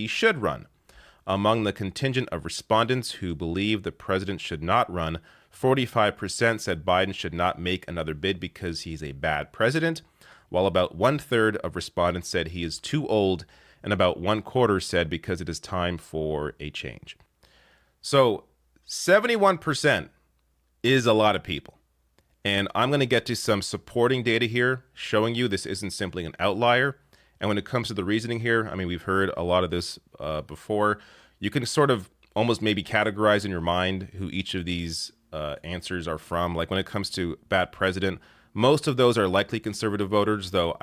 he should run. Among the contingent of respondents who believe the president should not run, 45% said Biden should not make another bid because he's a bad president, while about one-third of respondents said he is too old, and about one-quarter said because it is time for a change. So 71% is a lot of people. And I'm going to get to some supporting data here, showing you this isn't simply an outlier. And when it comes to the reasoning here, I mean, we've heard a lot of this before. You can sort of almost maybe categorize in your mind who each of these answers are from. Like when it comes to bad president, most of those are likely conservative voters, though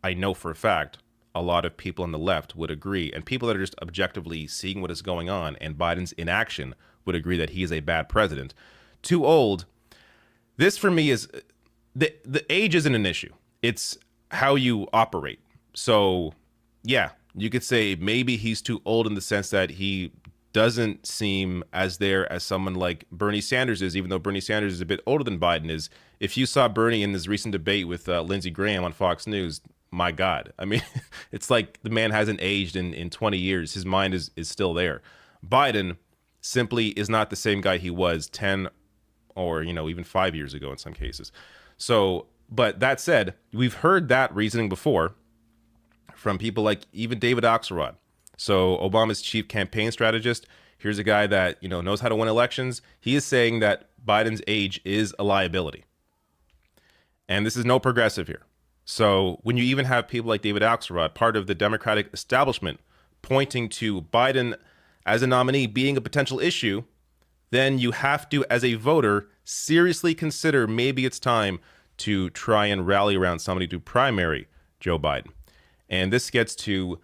I know for a fact a lot of people on the left would agree. And people that are just objectively seeing what is going on and Biden's inaction would agree that he is a bad president. Too old. This for me is the age isn't an issue. It's how you operate. So yeah, you could say maybe he's too old in the sense that he doesn't seem as there as someone like Bernie Sanders is, even though Bernie Sanders is a bit older than Biden is. If you saw Bernie in this recent debate with Lindsey Graham on Fox News, my God, I mean, it's like the man hasn't aged in 20 years. His mind is still there. Biden simply is not the same guy he was 10 or, even 5 years ago in some cases. So, but that said, we've heard that reasoning before from people like even David Axelrod. So Obama's chief campaign strategist, here's a guy that, knows how to win elections. He is saying that Biden's age is a liability. And this is no progressive here. So when you even have people like David Axelrod, part of the Democratic establishment, pointing to Biden as a nominee being a potential issue, then you have to, as a voter, seriously consider maybe it's time to try and rally around somebody to primary Joe Biden. And this gets to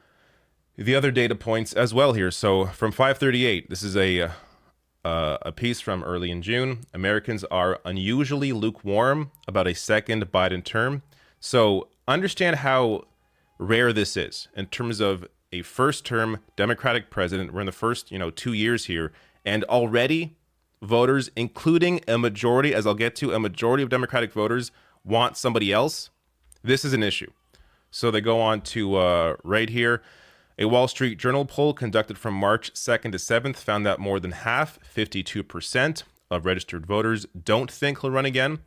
the other data points as well here. So from 538, this is a piece from early in June. Americans are unusually lukewarm about a second Biden term. So understand how rare this is in terms of a first-term Democratic president. We're in the first, 2 years here. And already voters, including a majority, as I'll get to, a majority of Democratic voters want somebody else. This is an issue. So they go on to right here. A Wall Street Journal poll conducted from March 2nd to 7th found that more than half, 52% of registered voters don't think he'll run again,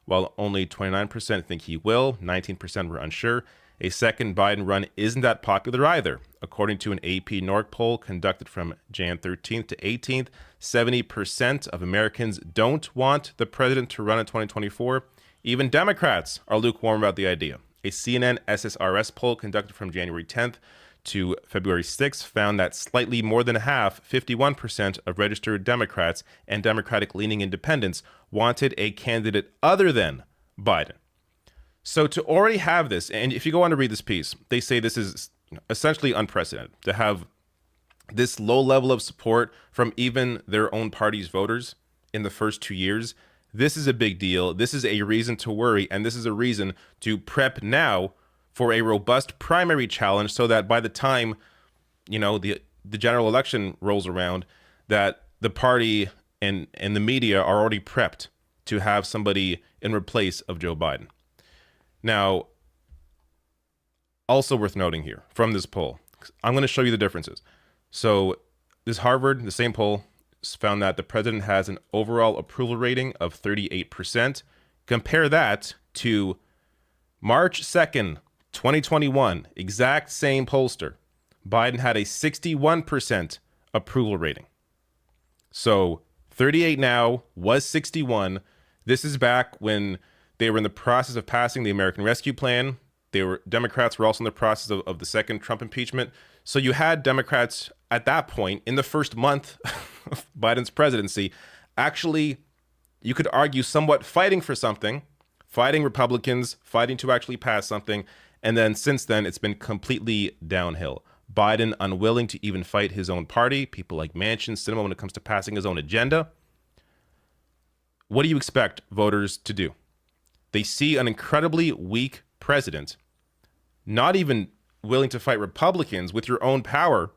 while only 29% think he will, 19% were unsure. A second Biden run isn't that popular either. According to an AP NORC poll conducted from Jan 13th to 18th, 70% of Americans don't want the president to run in 2024. Even Democrats are lukewarm about the idea. A CNN SSRS poll conducted from January 10th to February 6th found that slightly more than half, 51% of registered Democrats and Democratic-leaning independents wanted a candidate other than Biden. So to already have this, and if you go on to read this piece, they say this is essentially unprecedented to have this low level of support from even their own party's voters in the first 2 years. This is a big deal. This is a reason to worry, and this is a reason to prep now for a robust primary challenge so that by the time, the general election rolls around, that the party and the media are already prepped to have somebody in place of Joe Biden. Now, also worth noting here from this poll, I'm going to show you the differences. So this Harvard, the same poll, found that the president has an overall approval rating of 38%. Compare that to March 2nd, 2021, exact same pollster. Biden had a 61% approval rating. So 38 now was 61. This is back when they were in the process of passing the American Rescue Plan. Democrats were also in the process of the second Trump impeachment. So you had Democrats at that point in the first month of Biden's presidency, actually, you could argue somewhat fighting for something, fighting Republicans, fighting to actually pass something. And then since then, it's been completely downhill. Biden unwilling to even fight his own party, people like Manchin, Sinema, when it comes to passing his own agenda. What do you expect voters to do? They see an incredibly weak president, not even willing to fight Republicans with your own power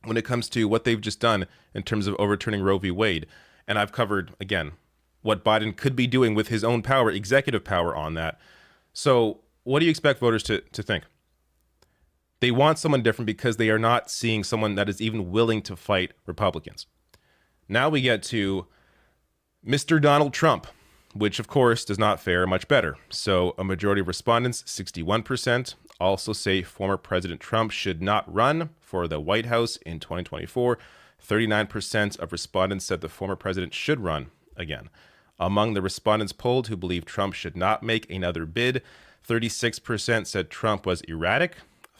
when it comes to what they've just done in terms of overturning Roe v. Wade. And I've covered, again, what Biden could be doing with his own power, executive power on that. So what do you expect voters to think? They want someone different because they are not seeing someone that is even willing to fight Republicans. Now we get to Mr. Donald Trump, which of course does not fare much better. So a majority of respondents, 61%, also say former President Trump should not run for the White House in 2024. 39% of respondents said the former president should run again. Among the respondents polled who believe Trump should not make another bid, 36% said Trump was erratic,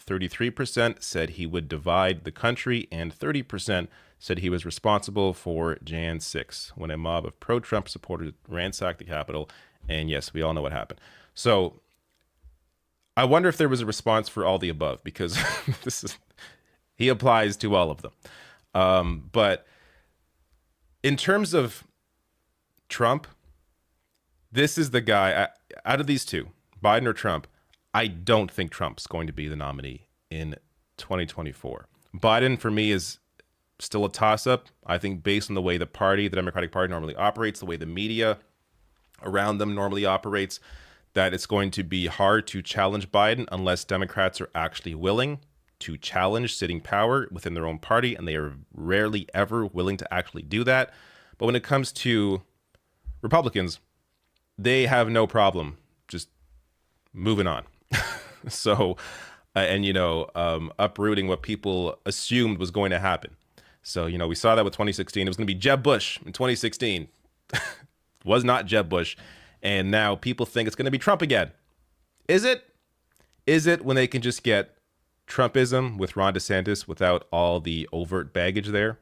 33% said he would divide the country, and 30% said he was responsible for Jan 6, when a mob of pro-Trump supporters ransacked the Capitol. And yes, we all know what happened. So I wonder if there was a response for all the above, because he applies to all of them. But in terms of Trump, this is the guy, out of these two, Biden or Trump, I don't think Trump's going to be the nominee in 2024. Biden, for me, is still a toss-up. I think based on the way the Democratic Party normally operates, the way the media around them normally operates, that it's going to be hard to challenge Biden unless Democrats are actually willing to challenge sitting power within their own party, and they are rarely ever willing to actually do that. But when it comes to Republicans, they have no problem just moving on. So, uprooting what people assumed was going to happen. So, we saw that with 2016. It was going to be Jeb Bush in 2016. Was not Jeb Bush. And now people think it's going to be Trump again. Is it? Is it when they can just get Trumpism with Ron DeSantis without all the overt baggage there?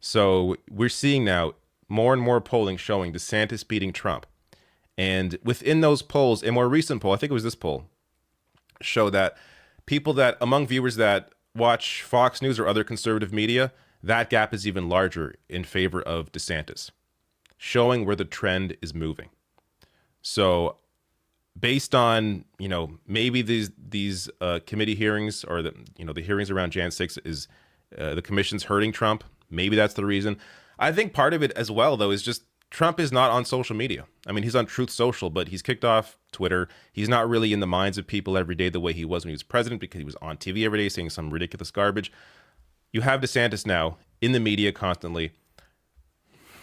So we're seeing now more and more polling showing DeSantis beating Trump. And within those polls, a more recent poll, I think it was this poll, show that people that, among viewers that watch Fox News or other conservative media, that gap is even larger in favor of DeSantis, showing where the trend is moving. So based on, maybe these committee hearings or the hearings around Jan 6 is the commission's hurting Trump. Maybe that's the reason. I think part of it as well, though, is just Trump is not on social media. I mean, he's on Truth Social, but he's kicked off Twitter. He's not really in the minds of people every day the way he was when he was president, because he was on TV every day saying some ridiculous garbage. You have DeSantis now in the media constantly.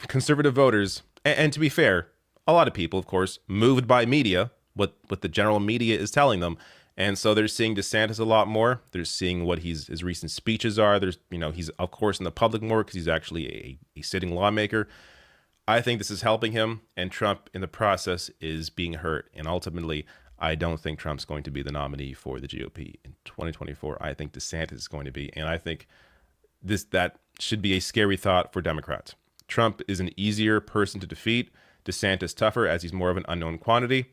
Conservative voters, and to be fair, a lot of people, of course, moved by media, what the general media is telling them. And so they're seeing DeSantis a lot more. They're seeing what his recent speeches are. There's, he's, of course, in the public more because he's actually a sitting lawmaker. I think this is helping him, and Trump in the process is being hurt. And ultimately, I don't think Trump's going to be the nominee for the GOP in 2024. I think DeSantis is going to be, and I think that should be a scary thought for Democrats. Trump is an easier person to defeat. DeSantis tougher, as he's more of an unknown quantity,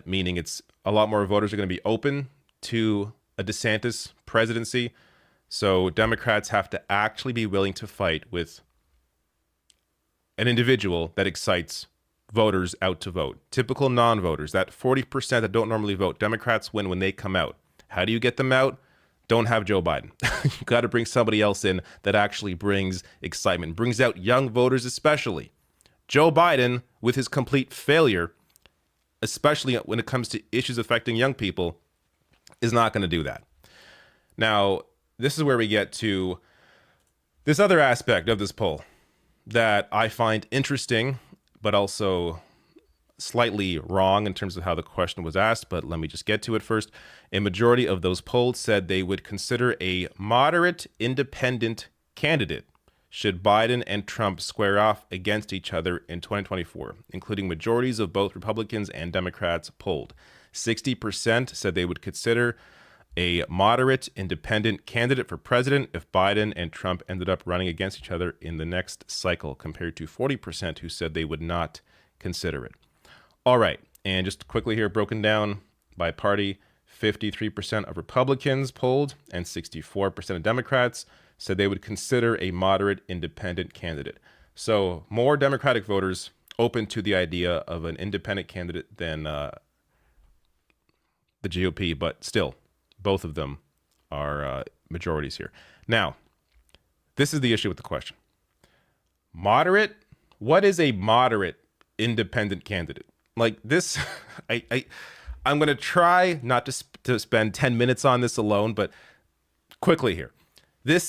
meaning it's a lot more voters are going to be open to a DeSantis presidency. So Democrats have to actually be willing to fight with an individual that excites voters out to vote. Typical non-voters, that 40% that don't normally vote, Democrats win when they come out. How do you get them out? Don't have Joe Biden. You got to bring somebody else in that actually brings excitement, brings out young voters especially. Joe Biden, with his complete failure, especially when it comes to issues affecting young people, is not going to do that. Now, this is where we get to this other aspect of this poll that I find interesting, but also slightly wrong in terms of how the question was asked, but let me just get to it first. A majority of those polled said they would consider a moderate independent candidate should Biden and Trump square off against each other in 2024, including majorities of both Republicans and Democrats polled. 60% said they would consider a moderate independent candidate for president if Biden and Trump ended up running against each other in the next cycle, compared to 40% who said they would not consider it. All right, and just quickly here, broken down by party, 53% of Republicans polled and 64% of Democrats said they would consider a moderate independent candidate. So more Democratic voters open to the idea of an independent candidate than the GOP, but still, both of them are majorities here. Now, this is the issue with the question. Moderate? What is a moderate independent candidate? Like this, I'm going to try not to spend 10 minutes on this alone, but quickly here. This